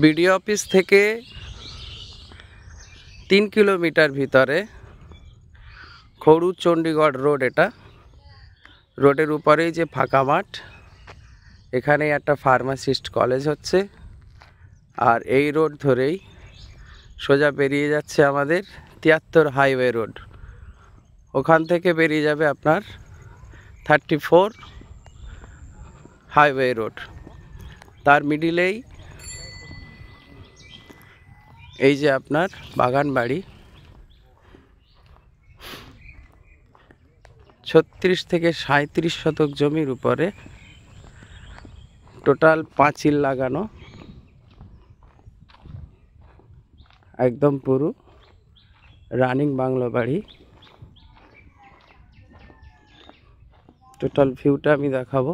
BDO office থেকে 3 kilometre ভিতরে খড়ু Chandigarh road. এটা রোডের উপরেই যে ফাঁকা মাঠ, এখানে একটা ফার্মাসিস্ট কলেজ হচ্ছে। আর এই রোড ধরেই সোজা বেরিয়ে যাচ্ছে আমাদের 73 হাইওয়ে রোড। ওখান থেকে বেরিয়ে যাবে আপনার 34 হাইওয়ে রোড। তার মিডিলেই এই যে আপনার বাগান বাড়ি। 36 থেকে 37 শতক জমির উপরে টোটাল পাঁচিল লাগানো, একদম পুরো রানিং বাংলো বাড়ি। টোটাল ভিউটা আমি দেখাবো।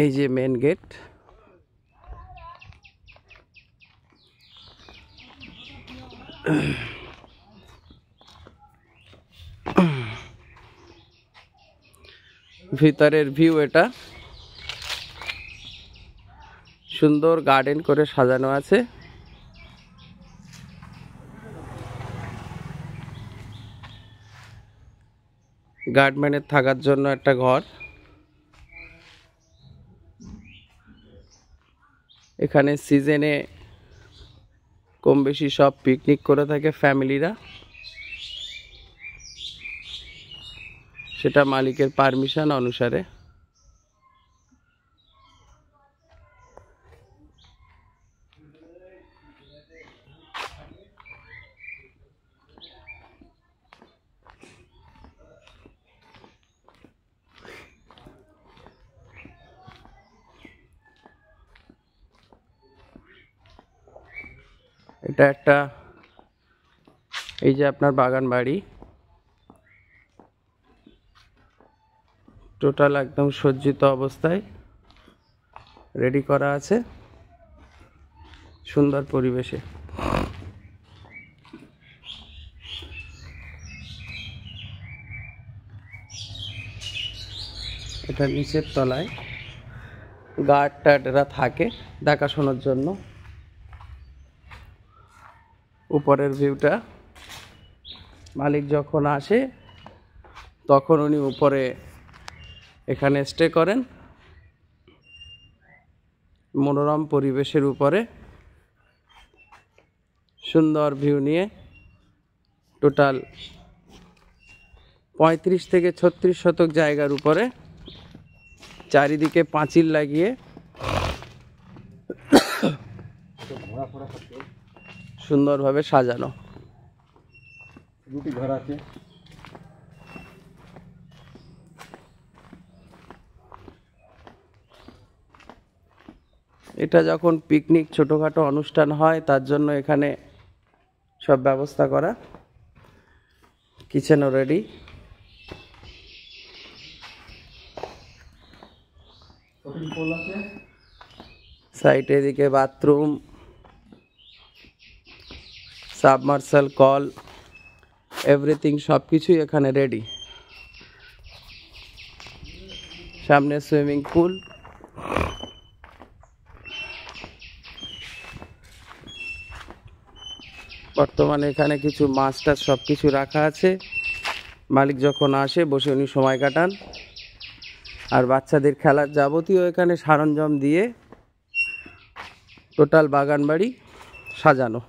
এই যে মেন গেট, ভিতরের ভিউ এটা। সুন্দর গার্ডেন করে সাজানো আছে। গার্ডম্যানের থাকার জন্য একটা ঘর। এখানে সিজনে কম বেশি সব পিকনিক করে থাকে ফ্যামিলিরা, সেটা মালিকের পারমিশন অনুসারে। এটা একটা, এই যে আপনার বাগান বাড়ি, টোটাল একদম সজ্জিত অবস্থায় রেডি করা আছে সুন্দর পরিবেশে। এটা নিচের তলায় গার্ড টার্ডরা থাকে দেখাশোনার জন্য। উপরের ভিউটা, মালিক যখন আসে তখন উনি উপরে এখানে স্টে করেন মনোরম পরিবেশের উপরে, সুন্দর ভিউ নিয়ে। টোটাল 35 থেকে 36 শতক জায়গার উপরে চারিদিকে পাঁচিল লাগিয়ে সুন্দরভাবে সাজানো। দুটি ঘর আছে। এটা যখন পিকনিক ছোটোখাটো অনুষ্ঠান হয় তার জন্য এখানে সব ব্যবস্থা করা। কিচেনও রেডি। সাইডে এদিকে বাথরুম, সাবমার্সাল কল, এভরিথিং সব কিছুই এখানে রেডি। সামনে সুইমিং পুল। বর্তমানে এখানে কিছু মাছ টাছ সব কিছু রাখা আছে। মালিক যখন আসে বসে উনি সময় কাটান। আর বাচ্চাদের খেলার যাবতীয় এখানে সরঞ্জাম দিয়ে টোটাল বাগান বাড়ি সাজানো।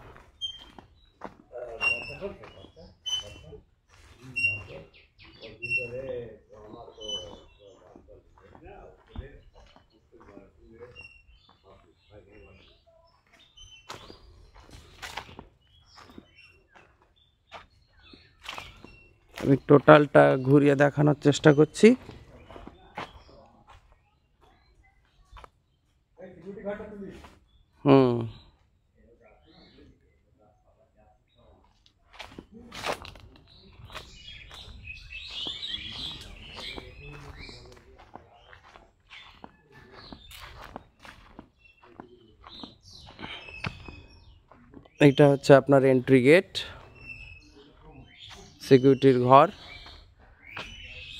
আমি টোটালটা ঘুরিয়ে দেখানোর চেষ্টা করছি। এটা হচ্ছে আপনার এন্ট্রি গেট, সিকিউরিটির ঘর।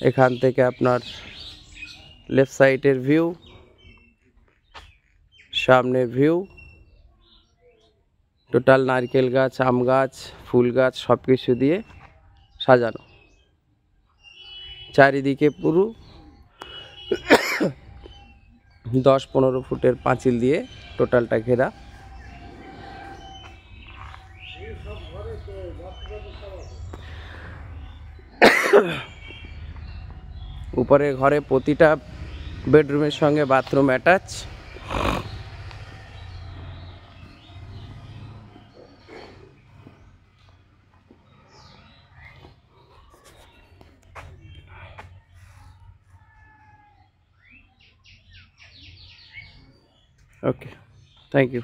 এখান থেকে আপনার লেফট সাইডের ভিউ, সামনের ভিউ, টোটাল নারকেল গাছ, আম গাছ, ফুল গাছ সব কিছু দিয়ে সাজানো। চারিদিকে পুরো 10-15 ফুটের পাঁচিল দিয়ে টোটালটা ঘেরা। উপরের ঘরে প্রতিটা বেডরুমের সঙ্গে bathroom attach. Okay, thank you.